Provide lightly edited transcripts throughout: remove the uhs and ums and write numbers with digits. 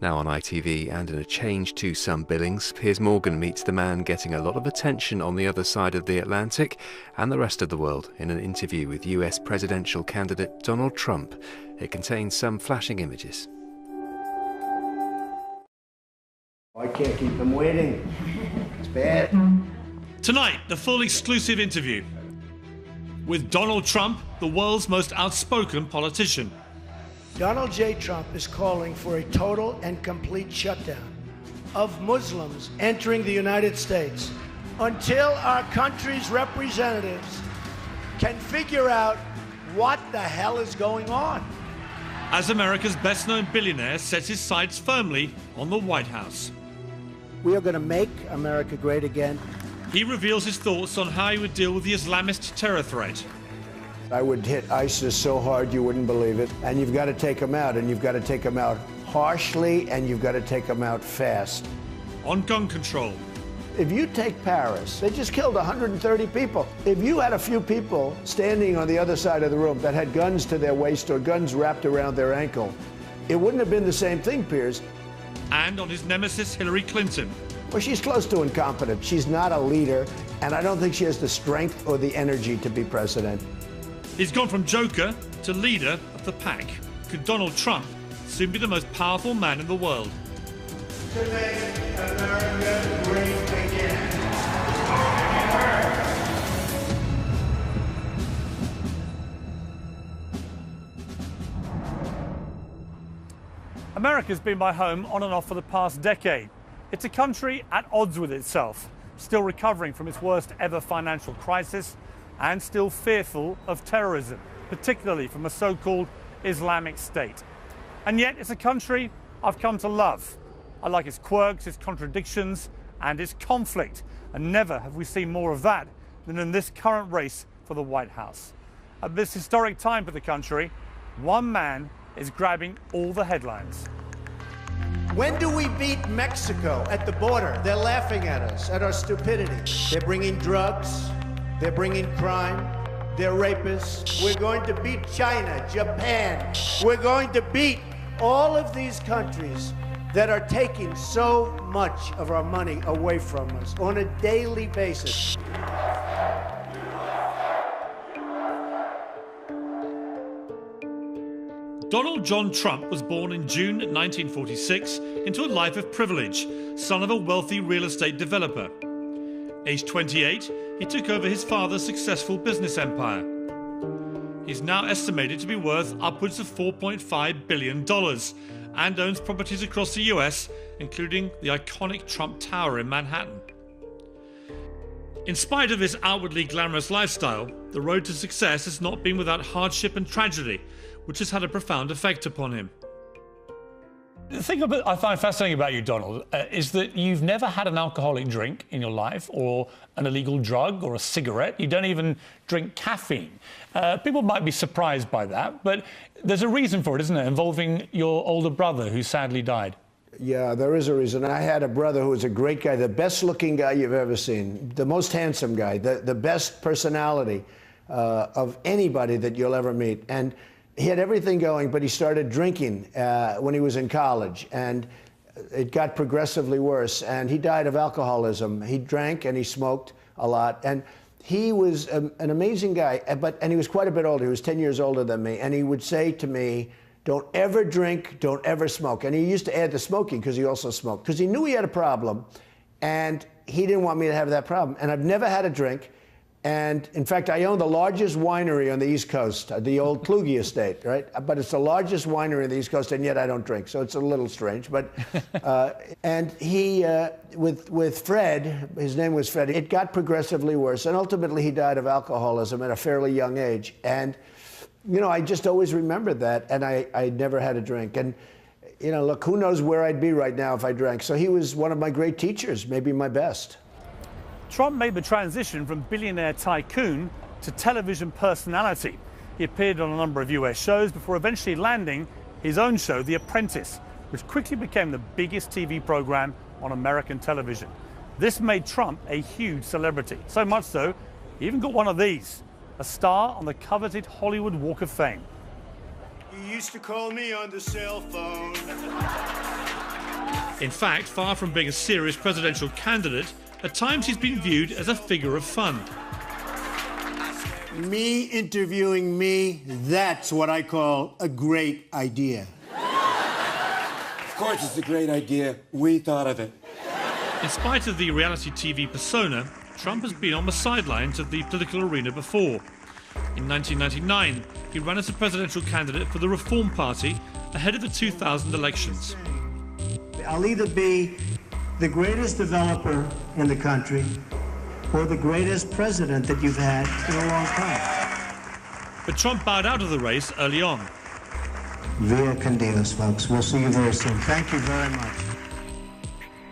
Now on ITV, and in a change to some billings, Piers Morgan meets the man getting a lot of attention on the other side of the Atlantic and the rest of the world in an interview with US presidential candidate Donald Trump. It contains some flashing images. I can't keep them waiting. It's bad. Tonight, the full exclusive interview with Donald Trump, the world's most outspoken politician. Donald J. Trump is calling for a total and complete shutdown of Muslims entering the United States until our country's representatives can figure out what the hell is going on. As America's best-known billionaire sets his sights firmly on the White House. We are going to make America great again. He reveals his thoughts on how he would deal with the Islamist terror threat. I would hit ISIS so hard you wouldn't believe it. And you've got to take them out, and you've got to take them out harshly, and you've got to take them out fast. On gun control. If you take Paris, they just killed 130 people. If you had a few people standing on the other side of the room that had guns to their waist or guns wrapped around their ankle, it wouldn't have been the same thing, Piers. And on his nemesis, Hillary Clinton. Well, she's close to incompetent. She's not a leader, and I don't think she has the strength or the energy to be president. He's gone from joker to leader of the pack. Could Donald Trump soon be the most powerful man in the world? To make America great again. America's been my home on and off for the past decade. It's a country at odds with itself, still recovering from its worst ever financial crisis and still fearful of terrorism, particularly from a so-called Islamic State. And yet it's a country I've come to love. I like its quirks, its contradictions, and its conflict. And never have we seen more of that than in this current race for the White House. At this historic time for the country, one man is grabbing all the headlines. When do we beat Mexico at the border? They're laughing at us, at our stupidity. They're bringing drugs, they're bringing crime, they're rapists. We're going to beat China, Japan. We're going to beat all of these countries that are taking so much of our money away from us on a daily basis. Donald John Trump was born in June 1946 into a life of privilege, son of a wealthy real estate developer. Aged 28, he took over his father's successful business empire. He's now estimated to be worth upwards of $4.5 billion and owns properties across the US, including the iconic Trump Tower in Manhattan. In spite of his outwardly glamorous lifestyle, the road to success has not been without hardship and tragedy, which has had a profound effect upon him. The thing I find fascinating about you, Donald, is that you've never had an alcoholic drink in your life, or an illegal drug, or a cigarette. You don't even drink caffeine. People might be surprised by that, but there's a reason for it, isn't there, involving your older brother who sadly died? Yeah, there is a reason. I had a brother who was a great guy, the best-looking guy you've ever seen, the most handsome guy, the best personality of anybody that you'll ever meet. And he had everything going, but he started drinking when he was in college, and it got progressively worse, and he died of alcoholism. He drank and he smoked a lot, and he was an amazing guy, and he was quite a bit older. He was 10 years older than me, and he would say to me, "Don't ever drink, don't ever smoke." And he used to add the smoking because he also smoked, because he knew he had a problem, and he didn't want me to have that problem. And I've never had a drink. And in fact, I own the largest winery on the East Coast, the old Kluge estate, right? But it's the largest winery on the East Coast, and yet I don't drink, so it's a little strange. But and he, with Fred, his name was Fred. It got progressively worse, and ultimately he died of alcoholism at a fairly young age. And you know, I just always remembered that, and I never had a drink. And you know, look, who knows where I'd be right now if I drank? So he was one of my great teachers, maybe my best. Trump made the transition from billionaire tycoon to television personality. He appeared on a number of US shows before eventually landing his own show, The Apprentice, which quickly became the biggest TV program on American television. This made Trump a huge celebrity, so much so, he even got one of these, a star on the coveted Hollywood Walk of Fame. You used to call me on the cell phone. In fact, far from being a serious presidential candidate, at times he's been viewed as a figure of fun. Me interviewing me, that's what I call a great idea. Of course it's a great idea. We thought of it. In spite of the reality TV persona, Trump has been on the sidelines of the political arena before. In 1999, he ran as a presidential candidate for the Reform Party ahead of the 2000 elections. I'll either be the greatest developer in the country or the greatest president that you've had in a long time. But Trump bowed out of the race early on. Via con Dios, folks. We'll see you very soon. Thank you very much.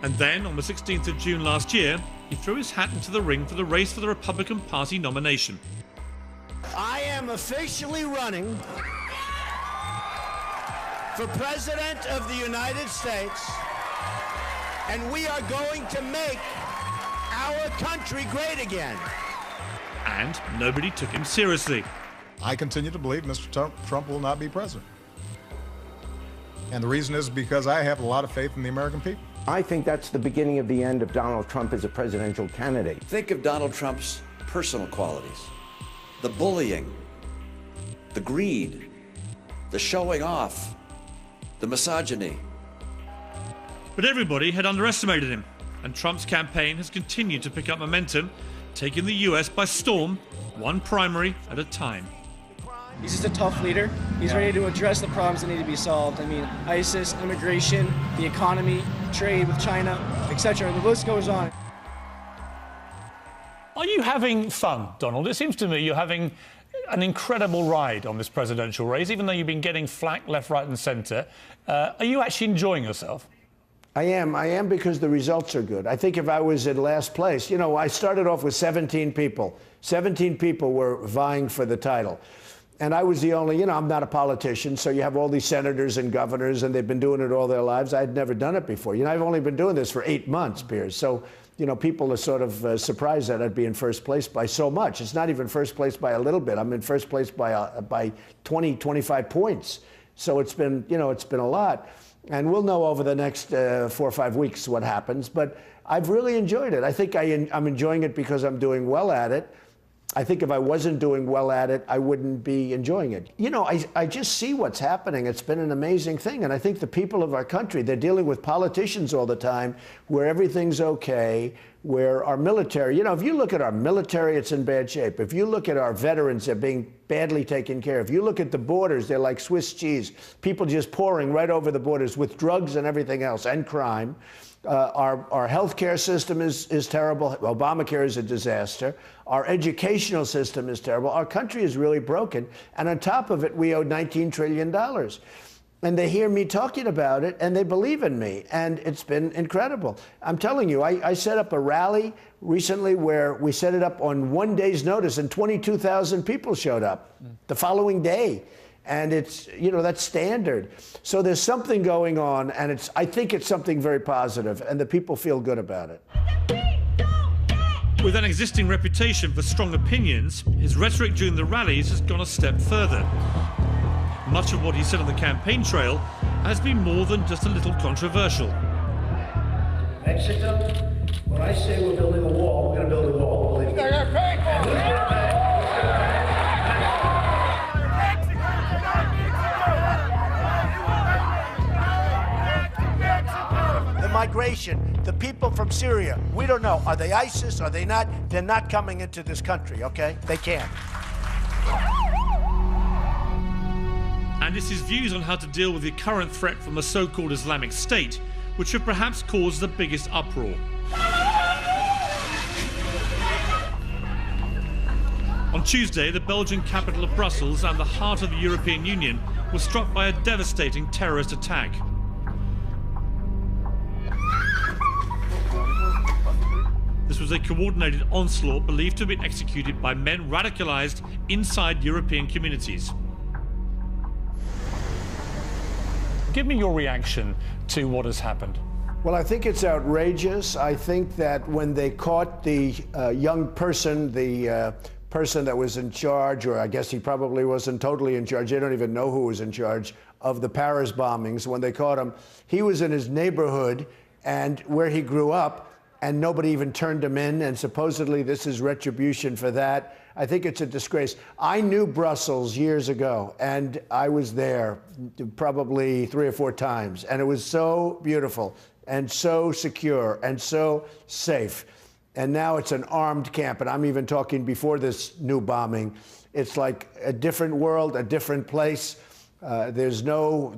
And then, on the 16th of June last year, he threw his hat into the ring for the race for the Republican Party nomination. I am officially running for President of the United States, and we are going to make our country great again. And nobody took him seriously. I continue to believe Mr. Trump will not be president. And the reason is because I have a lot of faith in the American people. I think that's the beginning of the end of Donald Trump as a presidential candidate. Think of Donald Trump's personal qualities. The bullying, the greed, the showing off, the misogyny. But everybody had underestimated him, and Trump's campaign has continued to pick up momentum, taking the US by storm, one primary at a time. He's just a tough leader. He's ready to address the problems that need to be solved. I mean, ISIS, immigration, the economy, trade with China, etc. The list goes on. Are you having fun, Donald? It seems to me you're having an incredible ride on this presidential race, even though you've been getting flack left, right and centre. Are you actually enjoying yourself? I am because the results are good. I think if I was in last place, you know, I started off with 17 people. 17 people were vying for the title. And I was the only, you know, I'm not a politician, so you have all these senators and governors, and they've been doing it all their lives. I'd never done it before. You know, I've only been doing this for 8 months, Piers. So, you know, people are sort of surprised that I'd be in first place by so much. It's not even first place by a little bit. I'm in first place by 20, 25 points. So it's been, you know, it's been a lot. And we'll know over the next 4 or 5 weeks what happens. But I've really enjoyed it. I think I'm enjoying it because I'm doing well at it. I think if I wasn't doing well at it, I wouldn't be enjoying it. You know, I just see what's happening. It's been an amazing thing. And I think the people of our country, they're dealing with politicians all the time where everything's okay, where our military, you know, if you look at our military, it's in bad shape. If you look at our veterans, they're being badly taken care of. If you look at the borders, they're like Swiss cheese. People just pouring right over the borders with drugs and everything else, and crime. Our healthcare system is terrible. Obamacare is a disaster. Our educational system is terrible. Our country is really broken. And on top of it, we owe $19 trillion. And they hear me talking about it, and they believe in me. And it's been incredible. I'm telling you, I set up a rally recently where we set it up on 1 day's notice, and 22,000 people showed up the following day. And it's, you know, that's standard. So there's something going on, and I think it's something very positive, and the people feel good about it. With an existing reputation for strong opinions, his rhetoric during the rallies has gone a step further. Much of what he said on the campaign trail has been more than just a little controversial. Mexico, when I say we're building a wall, we're going to build a wall. Believe me. Migration, the people from Syria, we don't know. Are they ISIS? Are they not? They're not coming into this country, okay? They can't. And it's his views on how to deal with the current threat from the so-called Islamic State, which have perhaps caused the biggest uproar. On Tuesday, the Belgian capital of Brussels and the heart of the European Union were struck by a devastating terrorist attack. This was a coordinated onslaught believed to have been executed by men radicalized inside European communities. Give me your reaction to what has happened. Well, I think it's outrageous. I think that when they caught the young person, the person that was in charge, or I guess he probably wasn't totally in charge, they don't even know who was in charge of the Paris bombings when they caught him. He was in his neighborhood and where he grew up, and nobody even turned him in, and supposedly this is retribution for that. I think it's a disgrace. I knew Brussels years ago, and I was there probably 3 or 4 times, and it was so beautiful and so secure and so safe. And now it's an armed camp, and I'm even talking before this new bombing. It's like a different world, a different place. There's no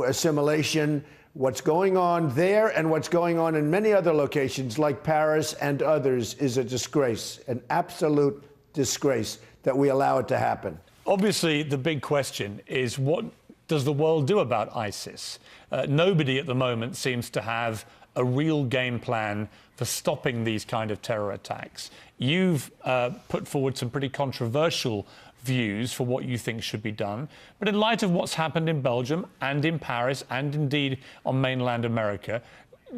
assimilation. What's going on there and what's going on in many other locations like Paris and others is a disgrace, an absolute disgrace that we allow it to happen. Obviously, the big question is, what does the world do about ISIS? Nobody at the moment seems to have a real game plan for stopping these kind of terror attacks. You've put forward some pretty controversial views for what you think should be done. But in light of what's happened in Belgium and in Paris and indeed on mainland America,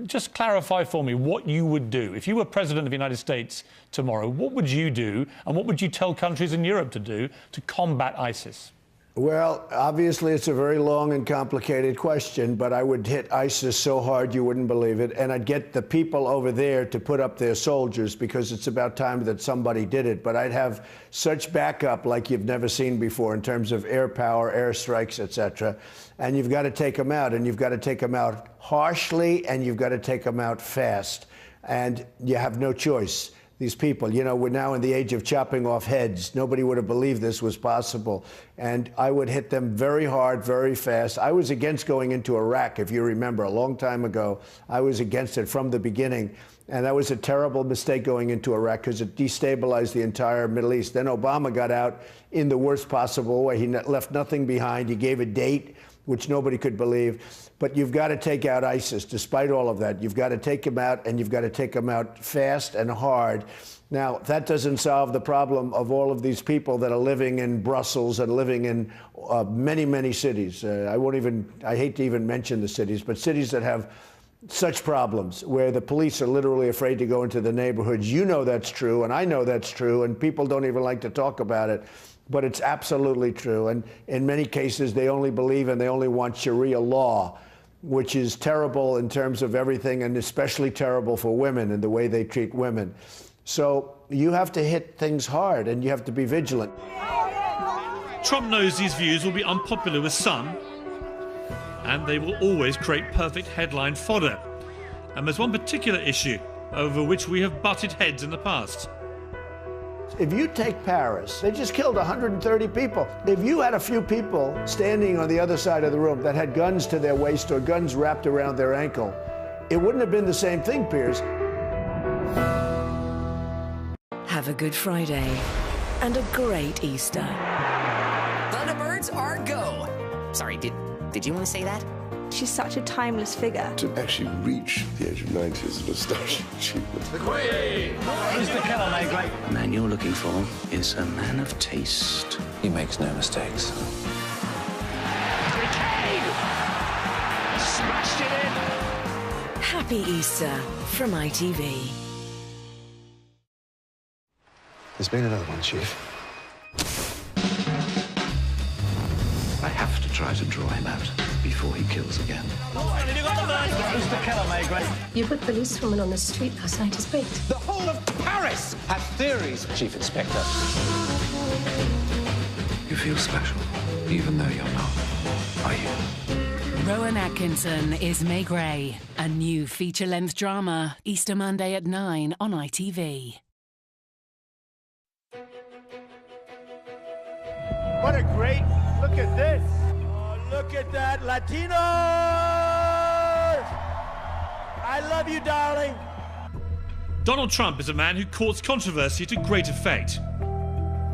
just clarify for me what you would do. If you were President of the United States tomorrow, what would you do and what would you tell countries in Europe to do to combat ISIS? Well, obviously, it's a very long and complicated question, but I would hit ISIS so hard you wouldn't believe it. And I'd get the people over there to put up their soldiers because it's about time that somebody did it. But I'd have such backup like you've never seen before in terms of air power, airstrikes, etc. And you've got to take them out, and you've got to take them out harshly, and you've got to take them out fast. And you have no choice. These people, you know, we're now in the age of chopping off heads. Nobody would have believed this was possible. And I would hit them very hard, very fast. I was against going into Iraq, if you remember, a long time ago. I was against it from the beginning. And that was a terrible mistake going into Iraq because it destabilized the entire Middle East. Then Obama got out in the worst possible way. He left nothing behind. He gave a date, which nobody could believe. But you've got to take out ISIS, despite all of that. You've got to take them out, and you've got to take them out fast and hard. Now, that doesn't solve the problem of all of these people that are living in Brussels and living in many, many cities. I hate to even mention the cities, but cities that have such problems where the police are literally afraid to go into the neighborhoods. You know that's true, and I know that's true, and people don't even like to talk about it. But it's absolutely true. And in many cases, they only believe and they only want Sharia law, which is terrible in terms of everything, and especially terrible for women and the way they treat women. So you have to hit things hard, and you have to be vigilant. Trump knows these views will be unpopular with some, and they will always create perfect headline fodder. And there's one particular issue over which we have butted heads in the past. If you take Paris, they just killed 130 people. If you had a few people standing on the other side of the room that had guns to their waist or guns wrapped around their ankle, it wouldn't have been the same thing, Piers. Have a good Friday and a great Easter. Thunderbirds are go. Sorry, did you want to say that? She's such a timeless figure. To actually reach the age of 90 is an astonishing achievement. The Queen! Mr. Keller, Magley. The man you're looking for is a man of taste. He makes no mistakes. Smashed it in! Happy Easter from ITV. There's been another one, Chief. I have to try to draw him out before he kills again. Mr. Keller, Magley. You put policewoman on the street last night is great. The whole of Paris has theories, Chief Inspector. You feel special, even though you're not, are you? Rowan Atkinson is May Gray, a new feature-length drama, Easter Monday at 9 on ITV. What a great, look at this. Oh, look at that, Latinos! I love you, darling. Donald Trump is a man who courts controversy to great effect.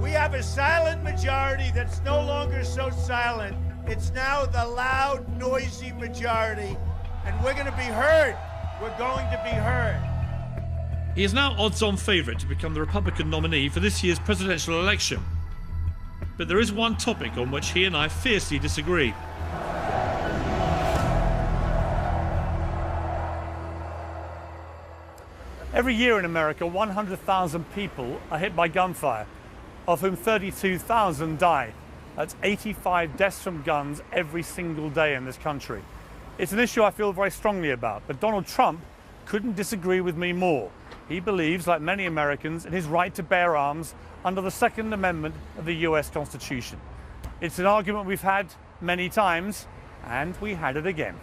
We have a silent majority that's no longer so silent. It's now the loud, noisy majority, and we're going to be heard. We're going to be heard. He is now odds-on favourite to become the Republican nominee for this year's presidential election. But there is one topic on which he and I fiercely disagree. Every year in America, 100,000 people are hit by gunfire, of whom 32,000 die. That's 85 deaths from guns every single day in this country. It's an issue I feel very strongly about, but Donald Trump couldn't disagree with me more. He believes, like many Americans, in his right to bear arms under the Second Amendment of the US Constitution. It's an argument we've had many times, and we had it again.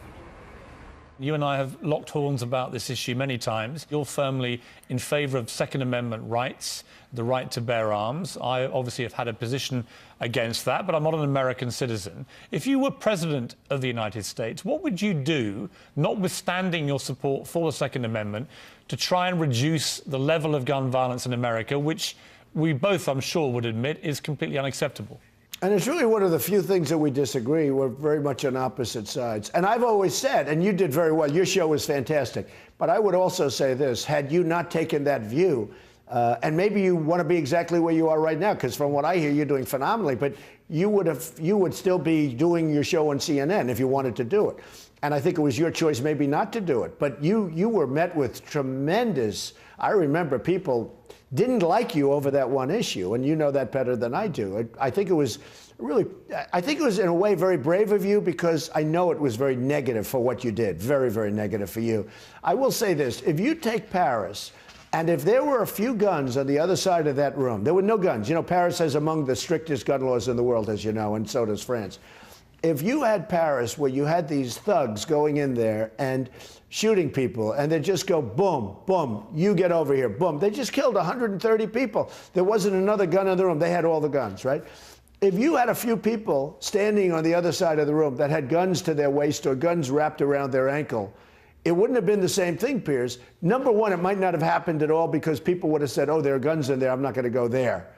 You and I have locked horns about this issue many times. You're firmly in favour of Second Amendment rights, the right to bear arms. I obviously have had a position against that, but I'm not an American citizen. If you were President of the United States, what would you do, notwithstanding your support for the Second Amendment, to try and reduce the level of gun violence in America, which we both, I'm sure, would admit is completely unacceptable? And it's really one of the few things that we disagree. We're very much on opposite sides. And I've always said, and you did very well, your show was fantastic, but I would also say this, had you not taken that view, and maybe you want to be exactly where you are right now, because from what I hear, you're doing phenomenally, but you would still be doing your show on CNN if you wanted to do it. And I think it was your choice maybe not to do it. But you were met with tremendous, I remember people didn't like you over that one issue, and you know that better than I do. I think it was really, I think it was in a way very brave of you, because I know it was very negative for what you did, very, very negative for you. I will say this, if you take Paris, and if there were a few guns on the other side of that room, there were no guns. You know, Paris has among the strictest gun laws in the world, as you know, and so does France. If you had Paris where you had these thugs going in there and shooting people, and they just go boom, boom, you get over here, boom. They just killed 130 people. There wasn't another gun in the room. They had all the guns, right? If you had a few people standing on the other side of the room that had guns to their waist or guns wrapped around their ankle, it wouldn't have been the same thing, Piers. Number one, it might not have happened at all, because people would have said, oh, there are guns in there, I'm not going to go there.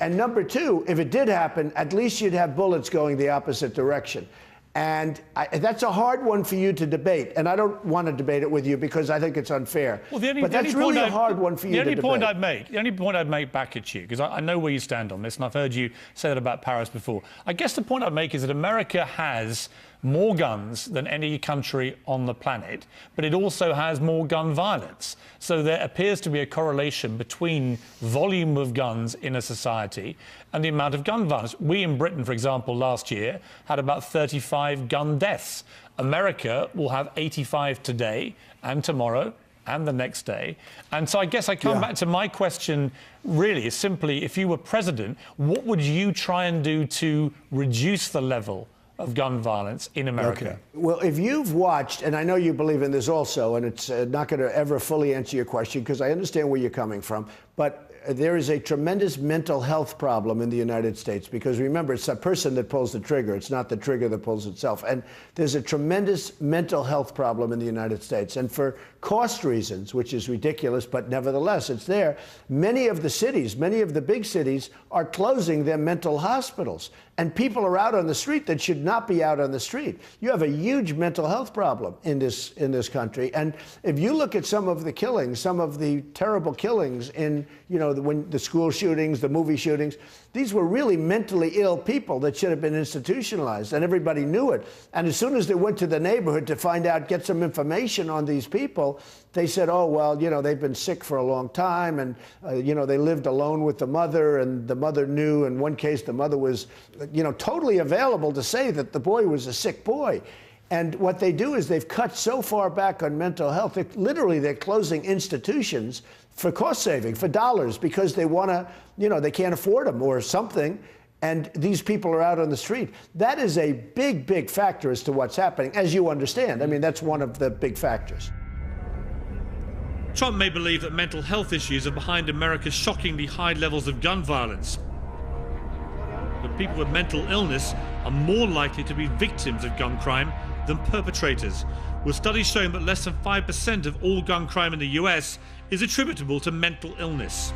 And number two, if it did happen, at least you'd have bullets going the opposite direction. And that's a hard one for you to debate. And I don't want to debate it with you, because I think it's unfair. Well, but that's really a hard one for you to debate. The only point I'd make back at you, because I know where you stand on this, and I've heard you say that about Paris before. I guess the point I'd make is that America has more guns than any country on the planet, but it also has more gun violence. So there appears to be a correlation between volume of guns in a society and the amount of gun violence. We in Britain, for example, last year had about 35 gun deaths. America will have 85 today and tomorrow and the next day. And so I guess I come back to my question, really, is simply, if you were president, what would you try and do to reduce the level of gun violence in America? Okay. Well, if you've watched, and I know you believe in this also, and it's not going to ever fully answer your question, because I understand where you're coming from, but there is a tremendous mental health problem in the United States, because remember, it's a person that pulls the trigger. It's not the trigger that pulls itself. And there's a tremendous mental health problem in the United States. And for cost reasons, which is ridiculous, but nevertheless, it's there, many of the cities, many of the big cities are closing their mental hospitals. And people are out on the street that should not be out on the street. You have a huge mental health problem in this country. And if you look at some of the killings, some of the terrible killings in, you know, when the school shootings, the movie shootings, these were really mentally ill people that should have been institutionalized, and everybody knew it. And as soon as they went to the neighborhood to find out, get some information on these people, they said, oh, well, you know, they've been sick for a long time, and, you know, they lived alone with the mother, and the mother knew. In one case, the mother was, you know, totally available to say that the boy was a sick boy. And what they do is they've cut so far back on mental health, they're closing institutions for cost saving, for dollars, because they want to, you know, they can't afford them or something. And these people are out on the street. That is a big, big factor as to what's happening, as you understand. I mean, that's one of the big factors. Trump may believe that mental health issues are behind America's shockingly high levels of gun violence. But people with mental illness are more likely to be victims of gun crime than perpetrators, with studies showing that less than 5% of all gun crime in the US is attributable to mental illness.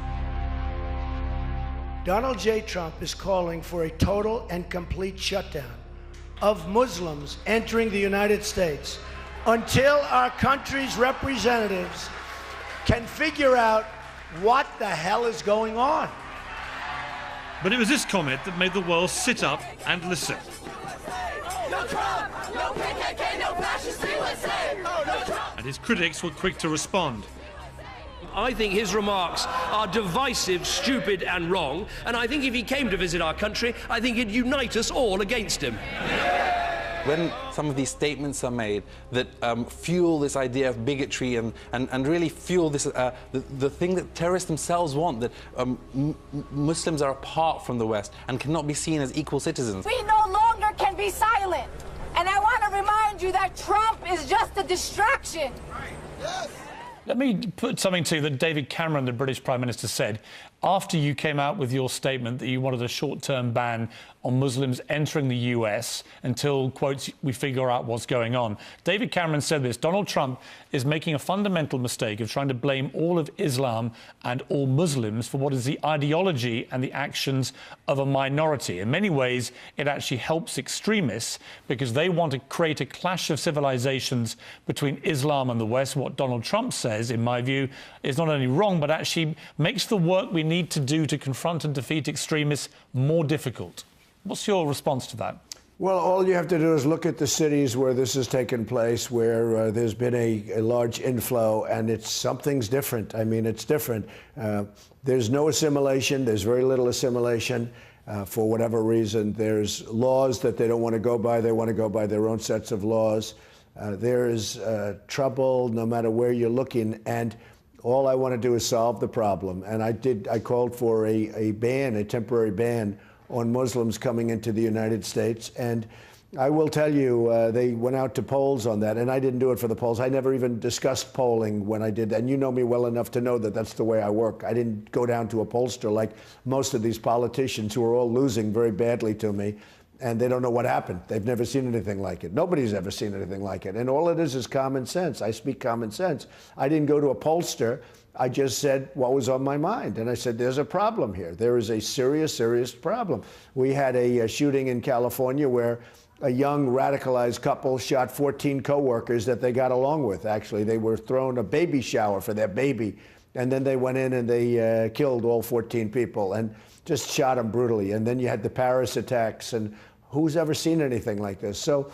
Donald J. Trump is calling for a total and complete shutdown of Muslims entering the United States until our country's representatives can figure out what the hell is going on. But it was this comment that made the world sit up and listen. No Trump, no KKK, no fascist USA. No Trump. And his critics were quick to respond. I think his remarks are divisive, stupid and wrong, and I think if he came to visit our country, I think it'd unite us all against him. When some of these statements are made that fuel this idea of bigotry and really fuel this, the thing that terrorists themselves want, that Muslims are apart from the West and cannot be seen as equal citizens. We no longer can be silent. And I want to remind you that Trump is just a distraction. Let me put something to you that David Cameron, the British Prime Minister, said after you came out with your statement that you wanted a short-term ban on Muslims entering the US until, quotes, we figure out what's going on. David Cameron said this: Donald Trump is making a fundamental mistake of trying to blame all of Islam and all Muslims for what is the ideology and the actions of a minority. In many ways, it actually helps extremists because they want to create a clash of civilizations between Islam and the West. What Donald Trump says, in my view, is not only wrong, but actually makes the work we need to do to confront and defeat extremists more difficult. What's your response to that? Well, all you have to do is look at the cities where this has taken place, where there's been a large inflow, and something's different. I mean, it's different. There's no assimilation. There's very little assimilation for whatever reason. There's laws that they don't want to go by. They want to go by their own sets of laws. There is trouble no matter where you're looking, and all I want to do is solve the problem. And I called for a ban, a temporary ban on Muslims coming into the United States. And I will tell you, they went out to polls on that, and I didn't do it for the polls. I never even discussed polling when I did that. And you know me well enough to know that that's the way I work. I didn't go down to a pollster like most of these politicians who are all losing very badly to me, and they don't know what happened. They've never seen anything like it. Nobody's ever seen anything like it. And all it is common sense. I speak common sense. I didn't go to a pollster. I just said what was on my mind. And I said, there's a problem here. There is a serious, serious problem. We had a shooting in California where a young radicalized couple shot 14 coworkers that they got along with. Actually, they were throwing a baby shower for their baby. And then they went in and they killed all 14 people and just shot them brutally. And then you had the Paris attacks. And who's ever seen anything like this? So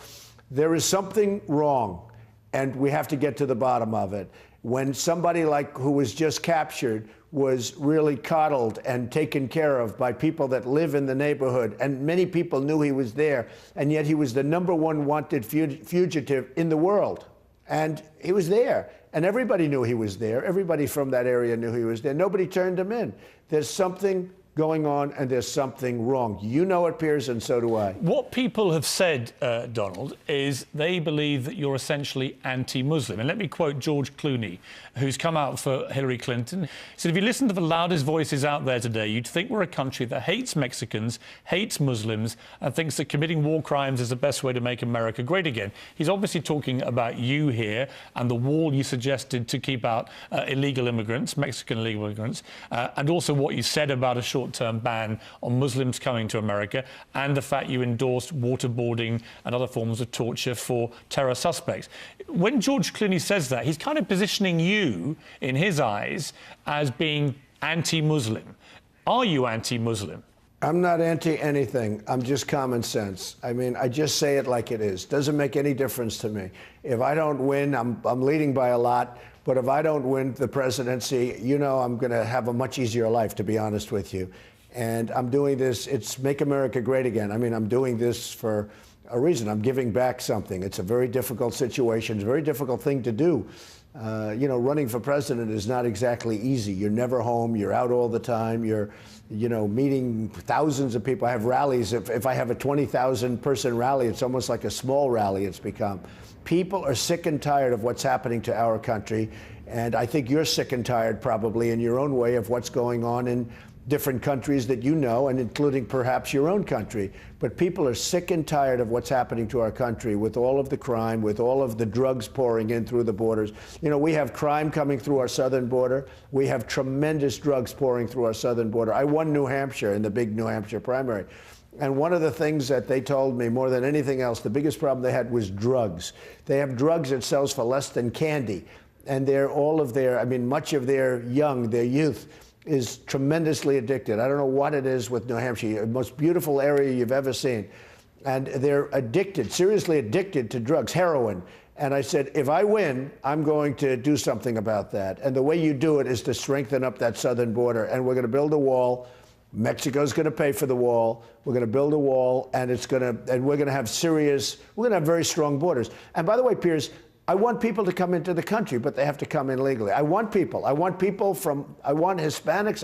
there is something wrong, and we have to get to the bottom of it. When somebody like who was just captured was really coddled and taken care of by people that live in the neighborhood, and many people knew he was there, and yet he was the #1 wanted fugitive in the world. And he was there, and everybody knew he was there. Everybody from that area knew he was there. Nobody turned him in. There's something going on, and there's something wrong. You know it, Piers, and so do I. What people have said, Donald, is they believe that you're essentially anti-Muslim. And let me quote George Clooney, who's come out for Hillary Clinton. He said, if you listen to the loudest voices out there today, you'd think we're a country that hates Mexicans, hates Muslims, and thinks that committing war crimes is the best way to make America great again. He's obviously talking about you here and the wall you suggested to keep out illegal immigrants, Mexican illegal immigrants, and also what you said about a short-term ban on Muslims coming to America, and the fact you endorsed waterboarding and other forms of torture for terror suspects. When George Clooney says that, he's kind of positioning you, in his eyes, as being anti-Muslim. Are you anti-Muslim? I'm not anti-anything. I'm just common sense. I mean, I just say it like it is. Doesn't make any difference to me. If I don't win, I'm leading by a lot. But if I don't win the presidency, you know I'm going to have a much easier life, to be honest with you. And I'm doing this. It's Make America Great Again. I mean, I'm doing this for a reason. I'm giving back something. It's a very difficult situation. It's a very difficult thing to do. You know, running for president is not exactly easy. You're never home. You're out all the time. You're, you know, meeting thousands of people. I have rallies. If I have a 20,000 person rally, it's almost like a small rally it's become. People are sick and tired of what's happening to our country. And I think you're sick and tired probably in your own way of what's going on in different countries that you know, and including perhaps your own country. But people are sick and tired of what's happening to our country with all of the crime, with all of the drugs pouring in through the borders. You know, we have crime coming through our southern border. We have tremendous drugs pouring through our southern border. I won New Hampshire in the big New Hampshire primary. And one of the things that they told me more than anything else, the biggest problem they had was drugs. They have drugs that sells for less than candy. And they're all of their, I mean, much of their youth is tremendously addicted. I don't know what it is with New Hampshire, the most beautiful area you've ever seen. And they're addicted, seriously addicted to drugs, heroin. And I said, if I win, I'm going to do something about that. And the way you do it is to strengthen up that southern border. And we're going to build a wall. Mexico's going to pay for the wall. We're going to build a wall, and we're going to have very strong borders. And by the way, Piers, I want people to come into the country, but they have to come in legally. I want Hispanics,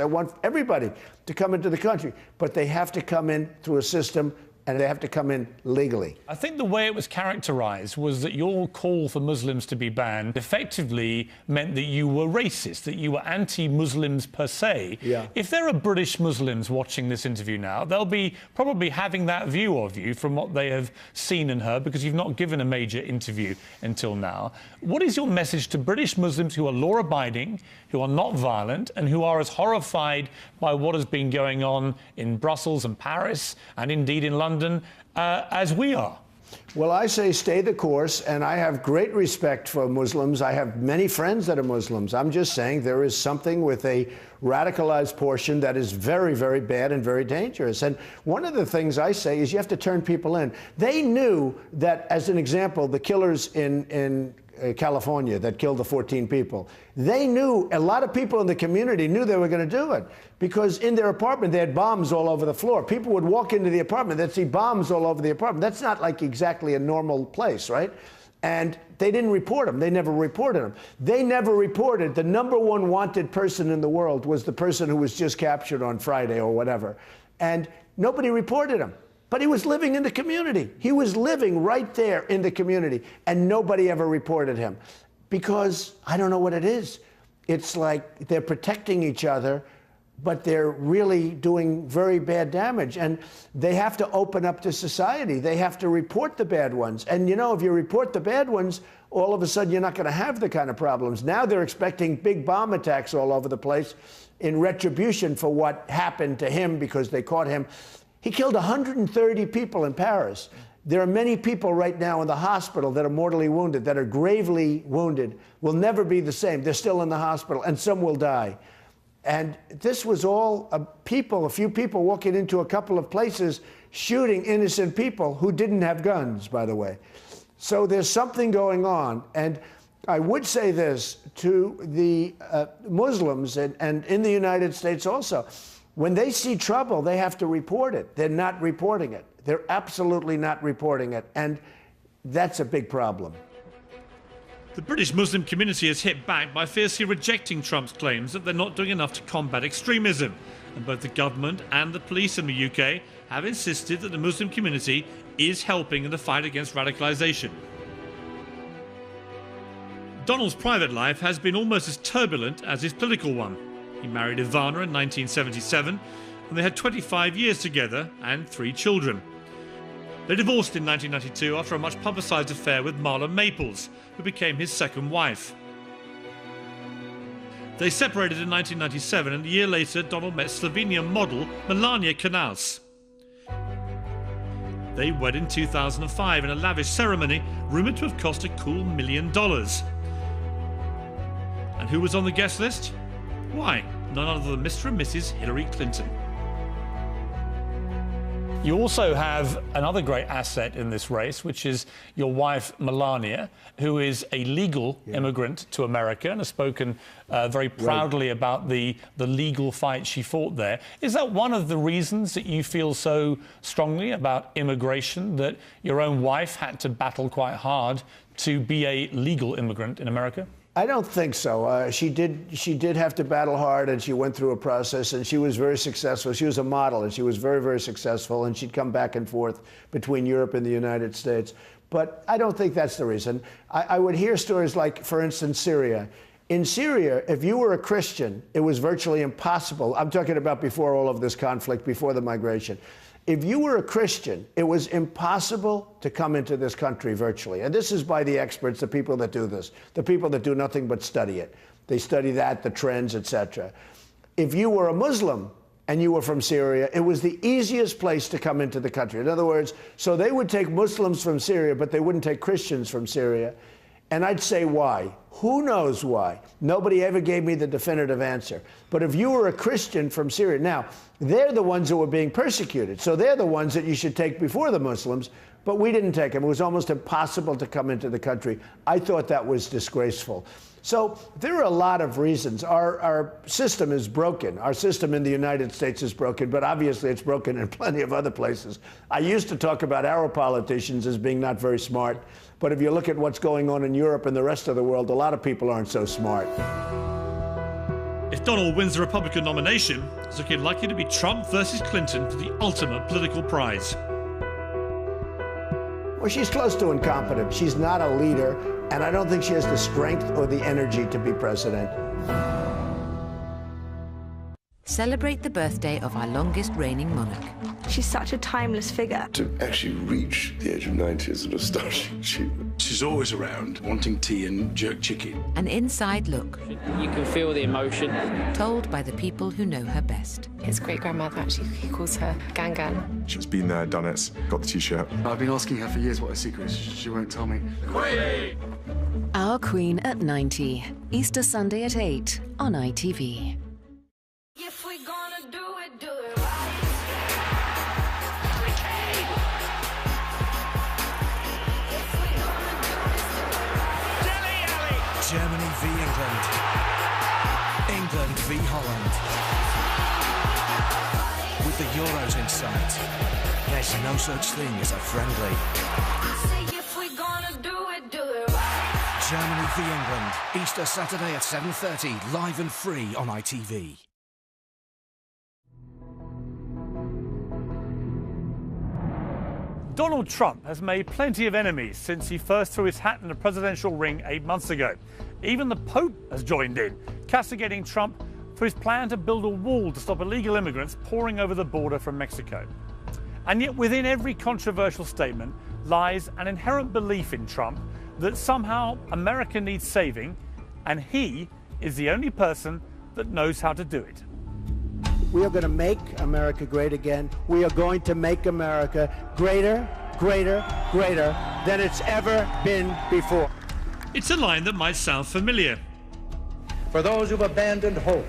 I want everybody to come into the country, but they have to come in through a system, and they have to come in legally. I think the way it was characterized was that your call for Muslims to be banned effectively meant that you were racist, that you were anti-Muslims per se. Yeah. If there are British Muslims watching this interview now, they'll be probably having that view of you from what they have seen and heard, because you've not given a major interview until now. What is your message to British Muslims who are law-abiding, who are not violent, and who are as horrified by what has been going on in Brussels and Paris, and indeed in London, as we are? Well, I say stay the course, and I have great respect for Muslims. I have many friends that are Muslims. I'm just saying there is something with a radicalized portion that is very, very bad and very dangerous. And one of the things I say is you have to turn people in. They knew that, as an example, the killers in California that killed the 14 people, they knew, a lot of people in the community knew they were going to do it, because in their apartment they had bombs all over the floor. People would walk into the apartment, they'd see bombs all over the apartment. That's not like exactly a normal place, right? And they didn't report them. They never reported them. They never reported the #1 wanted person in the world was the person who was just captured on Friday or whatever. And nobody reported him. But he was living in the community. He was living right there in the community, and nobody ever reported him. Because I don't know what it is. It's like they're protecting each other, but they're really doing very bad damage. And they have to open up to society. They have to report the bad ones. And, you know, if you report the bad ones, all of a sudden you're not going to have the kind of problems. Now they're expecting big bomb attacks all over the place in retribution for what happened to him because they caught him. He killed 130 people in Paris. There are many people right now in the hospital that are mortally wounded, that are gravely wounded, will never be the same. They're still in the hospital, and some will die. And this was all a few people walking into a couple of places, shooting innocent people who didn't have guns, by the way. So there's something going on. And I would say this to the Muslims, and in the United States also. When they see trouble, they have to report it. They're not reporting it. They're absolutely not reporting it. And that's a big problem. The British Muslim community has hit back by fiercely rejecting Trump's claims that they're not doing enough to combat extremism. And both the government and the police in the UK have insisted that the Muslim community is helping in the fight against radicalisation. Donald's private life has been almost as turbulent as his political one. He married Ivana in 1977, and they had 25 years together and 3 children. They divorced in 1992 after a much publicised affair with Marla Maples, who became his second wife. They separated in 1997, and a year later Donald met Slovenian model Melania Knauss. They wed in 2005 in a lavish ceremony rumoured to have cost a cool $1 million. And who was on the guest list? Why, none other than Mr. and Mrs. Hillary Clinton. You also have another great asset in this race, which is your wife, Melania, who is a legal immigrant to America and has spoken very proudly about the legal fight she fought there. Is that one of the reasons that you feel so strongly about immigration, that your own wife had to battle quite hard to be a legal immigrant in America? I don't think so. She did have to battle hard, and she went through a process, and she was very successful. She was a model, and she was very, very successful, and she'd come back and forth between Europe and the United States. But I don't think that's the reason. I would hear stories like, for instance, Syria. In Syria, if you were a Christian, it was virtually impossible. I'm talking about before all of this conflict, before the migration. If you were a Christian, it was impossible to come into this country virtually. And this is by the experts, the people that do this, the people that do nothing but study it. They study that, the trends, etc. If you were a Muslim and you were from Syria, it was the easiest place to come into the country. In other words, so they would take Muslims from Syria, but they wouldn't take Christians from Syria. And I'd say why? Who knows why? Nobody ever gave me the definitive answer. But if you were a Christian from Syria, now, they're the ones who were being persecuted. So they're the ones that you should take before the Muslims. but we didn't take him. It was almost impossible to come into the country. I thought that was disgraceful. So there are a lot of reasons. Our system is broken. Our system in the United States is broken, but obviously it's broken in plenty of other places. I used to talk about our politicians as being not very smart, but if you look at what's going on in Europe and the rest of the world, a lot of people aren't so smart. If Donald wins the Republican nomination, it's looking likely to be Trump versus Clinton for the ultimate political prize. Well, she's close to incompetent. She's not a leader, and I don't think she has the strength or the energy to be president. Celebrate the birthday of our longest reigning monarch. She's such a timeless figure. To actually reach the age of 90 is an astonishing achievement. She's always around, wanting tea and jerk chicken. An inside look. You can feel the emotion. Told by the people who know her best. His great-grandmother actually calls her Gan Gan. She's been there, done it, got the T-shirt. I've been asking her for years what her secret is. She won't tell me. Queen! Our Queen at 90. Easter Sunday at 8 on ITV. If we're gonna do it right. Germany v England. England v Holland. With the Euros in sight, there's no such thing as a friendly. If we're gonna do it right. Germany v England. Easter Saturday at 7:30, live and free on ITV. Donald Trump has made plenty of enemies since he first threw his hat in the presidential ring 8 months ago. Even the Pope has joined in, castigating Trump for his plan to build a wall to stop illegal immigrants pouring over the border from Mexico. And yet within every controversial statement lies an inherent belief in Trump that somehow America needs saving, and he is the only person that knows how to do it. We are going to make America great again. We are going to make America greater, greater, greater than it's ever been before. It's a line that might sound familiar. For those who've abandoned hope,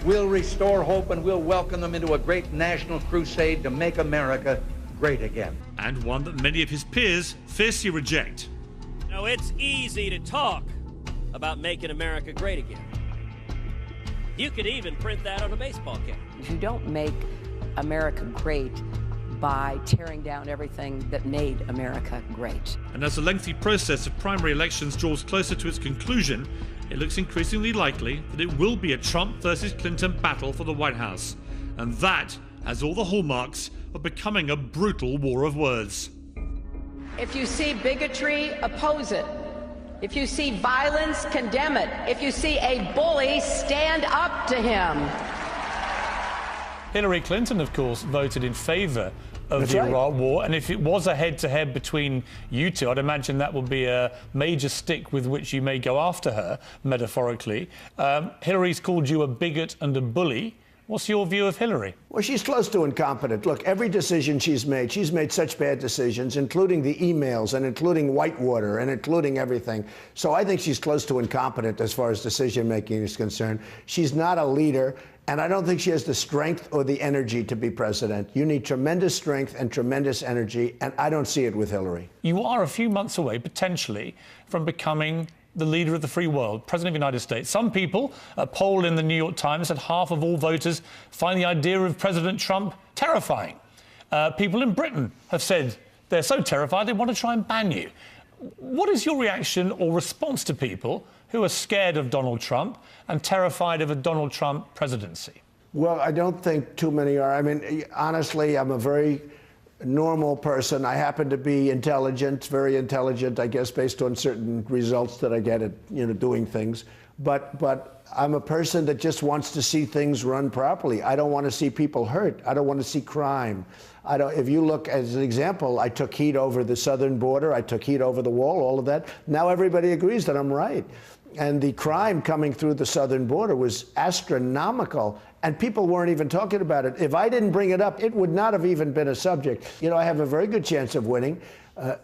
we'll restore hope and we'll welcome them into a great national crusade to make America great again. And one that many of his peers fiercely reject. Now, it's easy to talk about making America great again. You could even print that on a baseball cap. You don't make America great by tearing down everything that made America great. And as the lengthy process of primary elections draws closer to its conclusion, it looks increasingly likely that it will be a Trump versus Clinton battle for the White House. And that has all the hallmarks of becoming a brutal war of words. If you see bigotry, oppose it. If you see violence, condemn it. If you see a bully, stand up to him. Hillary Clinton, of course, voted in favour of That's the right. Iraq War, and if it was a head-to-head between you two, I'd imagine that would be a major stick with which you may go after her, metaphorically. Hillary's called you a bigot and a bully. What's your view of Hillary? Well, she's close to incompetent. Look, every decision she's made such bad decisions, including the emails and including Whitewater and including everything. So I think she's close to incompetent as far as decision-making is concerned. She's not a leader, and I don't think she has the strength or the energy to be president. You need tremendous strength and tremendous energy, and I don't see it with Hillary. You are a few months away, potentially, from becoming the leader of the free world, President of the United States. Some people, a poll in the New York Times said half of all voters find the idea of President Trump terrifying. People in Britain have said they're so terrified they want to try and ban you. What is your reaction or response to people who are scared of Donald Trump and terrified of a Donald Trump presidency? Well, I don't think too many are. I mean, honestly, I'm a very normal person. I happen to be intelligent, very intelligent, I guess, based on certain results that I get at, doing things. But I'm a person that just wants to see things run properly. I don't want to see people hurt. I don't want to see crime. If you look, as an example, I took heat over the southern border. I took heat over the wall, all of that. Now everybody agrees that I'm right. And the crime coming through the southern border was astronomical, and people weren't even talking about it. If I didn't bring it up, it would not have even been a subject. I have a very good chance of winning.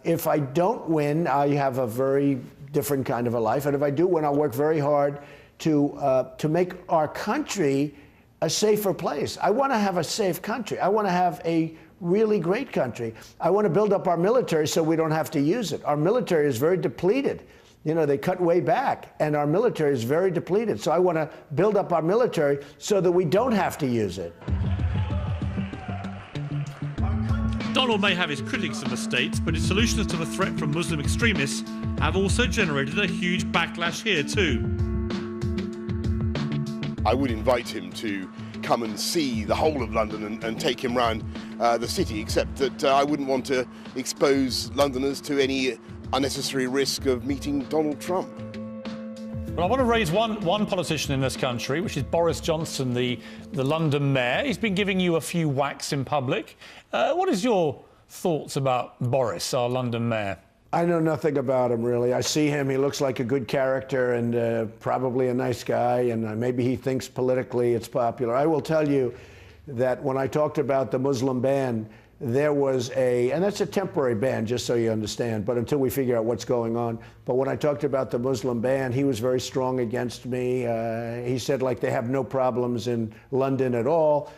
If I don't win, I have a very different kind of a life. And if I do win, I'll work very hard to make our country a safer place. I want to have a safe country. I want to have a really great country. I want to build up our military so we don't have to use it. Our military is very depleted. You know, they cut way back, and our military is very depleted. So I want to build up our military so that we don't have to use it. Donald may have his critics of the States, but his solutions to the threat from Muslim extremists have also generated a huge backlash here too. I would invite him to come and see the whole of London and take him round the city, except that I wouldn't want to expose Londoners to any unnecessary risk of meeting Donald Trump. Well, I want to raise one politician in this country, which is Boris Johnson, the London mayor. He's been giving you a few whacks in public. What is your thoughts about Boris, our London mayor? I know nothing about him, really. I see him, he looks like a good character and probably a nice guy, and maybe he thinks politically it's popular. I will tell you that when I talked about the Muslim ban, there was and that's a temporary ban, just so you understand, but until we figure out what's going on. But when I talked about the Muslim ban, he was very strong against me. He said, like, they have no problems in London at all.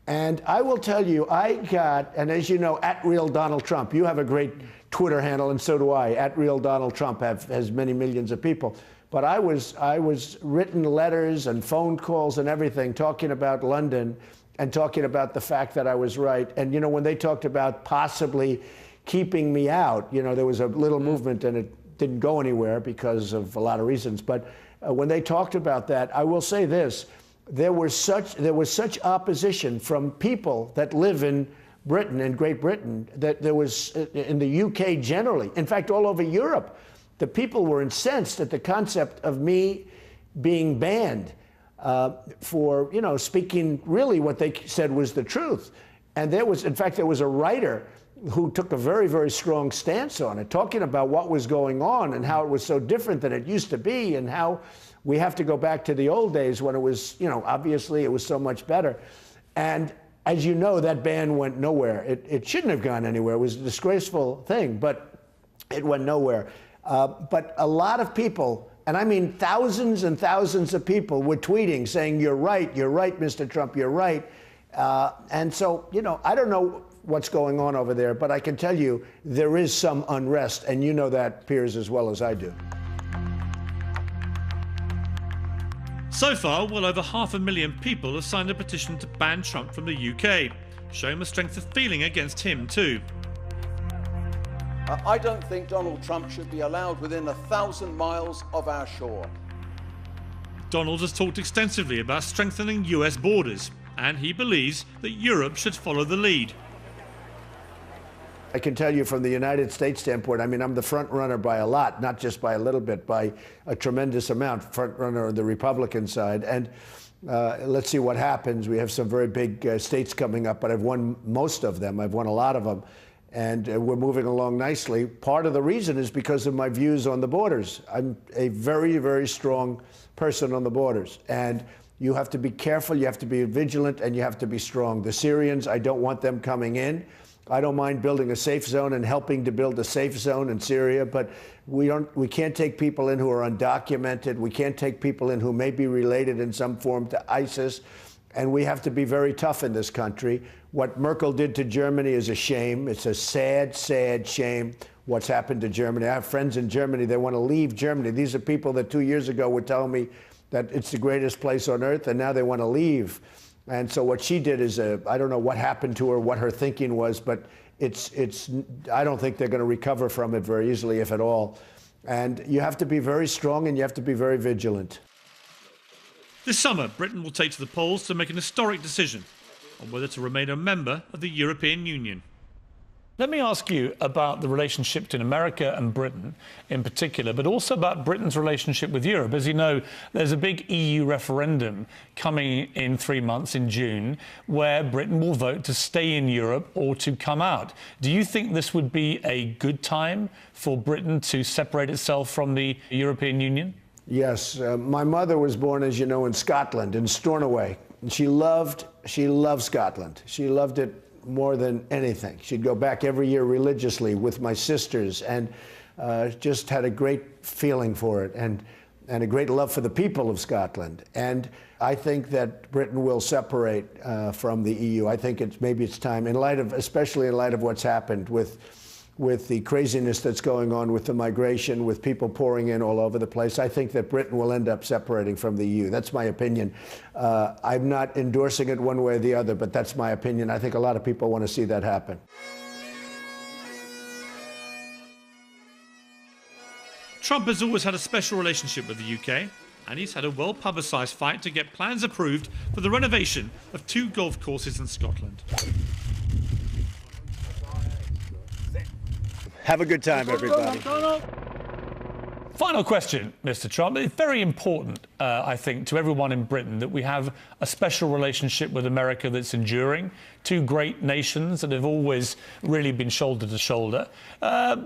And I will tell you, I got, and as you know, @RealDonaldTrump, you have a great Twitter handle, and so do I. @RealDonaldTrump has many millions of people. But I was written letters and phone calls and everything talking about London and talking about the fact that I was right. And, you know, when they talked about possibly keeping me out, you know, there was a little movement and it didn't go anywhere because of a lot of reasons. But when they talked about that, I will say this, there was such opposition from people that live in Britain, in Great Britain, that there was in the UK generally, in fact, all over Europe, the people were incensed at the concept of me being banned for, you know, speaking really what they said was the truth. And there was, in fact, there was a writer who took a very, very strong stance on it, talking about what was going on and how it was so different than it used to be and how we have to go back to the old days when it was, you know, obviously it was so much better. And as you know, that ban went nowhere. It shouldn't have gone anywhere. It was a disgraceful thing, but it went nowhere. But a lot of people, and I mean thousands and thousands of people, were tweeting saying, you're right, Mr. Trump, you're right. And so, you know, I don't know what's going on over there, but I can tell you there is some unrest, and you know that, Piers, as well as I do. So far, well over 500,000 people have signed a petition to ban Trump from the UK, showing the strength of feeling against him too. I don't think Donald Trump should be allowed within 1,000 miles of our shore. Donald has talked extensively about strengthening US borders, and he believes that Europe should follow the lead. I can tell you from the United States standpoint, I mean, I'm the front runner by a lot, not just by a little bit, by a tremendous amount, front runner on the Republican side. And let's see what happens. We have some very big states coming up, but I've won most of them. I've won a lot of them. And we're moving along nicely. Part of the reason is because of my views on the borders. I'm a very, very strong person on the borders. And you have to be careful, you have to be vigilant, and you have to be strong. The Syrians, I don't want them coming in. I don't mind building a safe zone and helping to build a safe zone in Syria, but we can't take people in who are undocumented. We can't take people in who may be related in some form to ISIS. And we have to be very tough in this country. What Merkel did to Germany is a shame. It's a sad, sad shame what's happened to Germany. I have friends in Germany. They want to leave Germany. These are people that 2 years ago were telling me that it's the greatest place on earth, and now they want to leave. And so what she did is, I don't know what happened to her, what her thinking was, but I don't think they're going to recover from it very easily, if at all. And you have to be very strong and you have to be very vigilant. This summer, Britain will take to the polls to make an historic decision on whether to remain a member of the European Union. Let me ask you about the relationship between America and Britain in particular, but also about Britain's relationship with Europe. As you know, there's a big EU referendum coming in 3 months in June where Britain will vote to stay in Europe or to come out. Do you think this would be a good time for Britain to separate itself from the European Union? Yes. My mother was born, as you know, in Scotland, in Stornoway. And she loved Scotland. She loved it more than anything. She'd go back every year religiously with my sisters and just had a great feeling for it. And and a great love for the people of Scotland. And I think that Britain will separate from the EU. I think maybe it's time, especially in light of what's happened with the craziness that's going on with the migration, with people pouring in all over the place. I think that Britain will end up separating from the EU. That's my opinion. I'm not endorsing it one way or the other, but that's my opinion. I think a lot of people want to see that happen. Trump has always had a special relationship with the UK, and he's had a well-publicised fight to get plans approved for the renovation of 2 golf courses in Scotland. Have a good time, everybody. Final question, Mr. Trump. It's very important, I think, to everyone in Britain that we have a special relationship with America that's enduring. 2 great nations that have always really been shoulder to shoulder.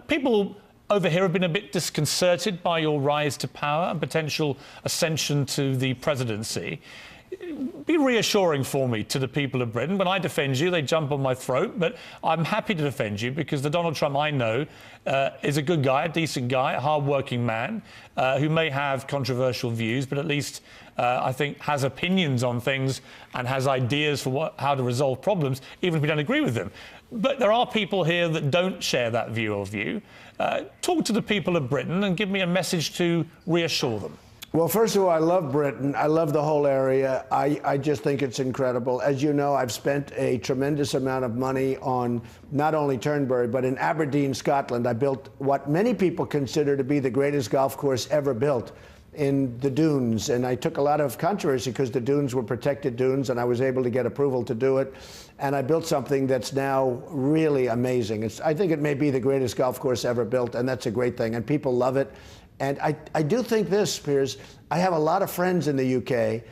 People over here have been a bit disconcerted by your rise to power and potential ascension to the presidency. Be reassuring for me to the people of Britain. When I defend you, they jump on my throat, but I'm happy to defend you because the Donald Trump I know is a good guy, a decent guy, a hard-working man who may have controversial views, but at least I think has opinions on things and has ideas for how to resolve problems, even if we don't agree with them. But there are people here that don't share that view of you. Talk to the people of Britain and give me a message to reassure them. Well, first of all, I love Britain. I love the whole area. I just think it's incredible. As you know, I've spent a tremendous amount of money on not only Turnberry, but in Aberdeen, Scotland. I built what many people consider to be the greatest golf course ever built in the dunes. And I took a lot of controversy because the dunes were protected dunes, and I was able to get approval to do it. And I built something that's now really amazing. I think it may be the greatest golf course ever built, and that's a great thing. And people love it. And I do think this, Piers, I have a lot of friends in the UK.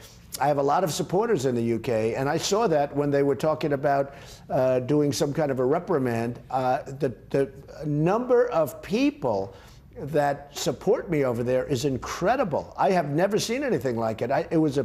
I have a lot of supporters in the UK, and I saw that when they were talking about doing some kind of a reprimand. The number of people that support me over there is incredible. I have never seen anything like it. It was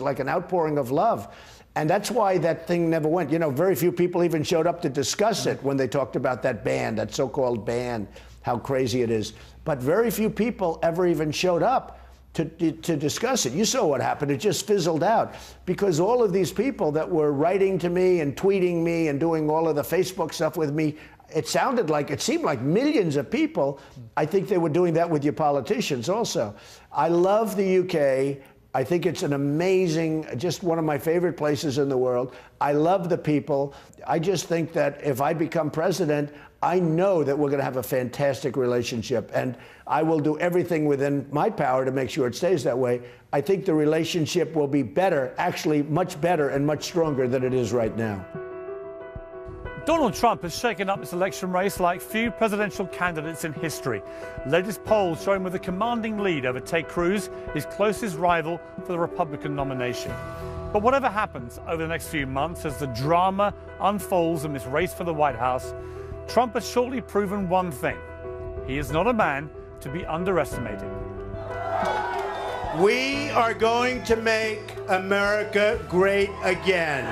like an outpouring of love. And that's why that thing never went. You know, very few people even showed up to discuss it when they talked about that ban, that so-called ban, how crazy it is. But very few people ever even showed up to discuss it. You saw what happened. It just fizzled out because all of these people that were writing to me and tweeting me and doing all of the Facebook stuff with me, it seemed like millions of people. I think they were doing that with your politicians also. I love the UK. I think it's an amazing, just one of my favorite places in the world. I love the people. I just think that if I become president, I know that we're going to have a fantastic relationship, and I will do everything within my power to make sure it stays that way. I think the relationship will be better, actually much better and much stronger than it is right now. Donald Trump has shaken up this election race like few presidential candidates in history. Latest polls show him with a commanding lead over Ted Cruz, his closest rival for the Republican nomination. But whatever happens over the next few months as the drama unfolds in this race for the White House, Trump has shortly proven one thing. He is not a man to be underestimated. We are going to make America great again.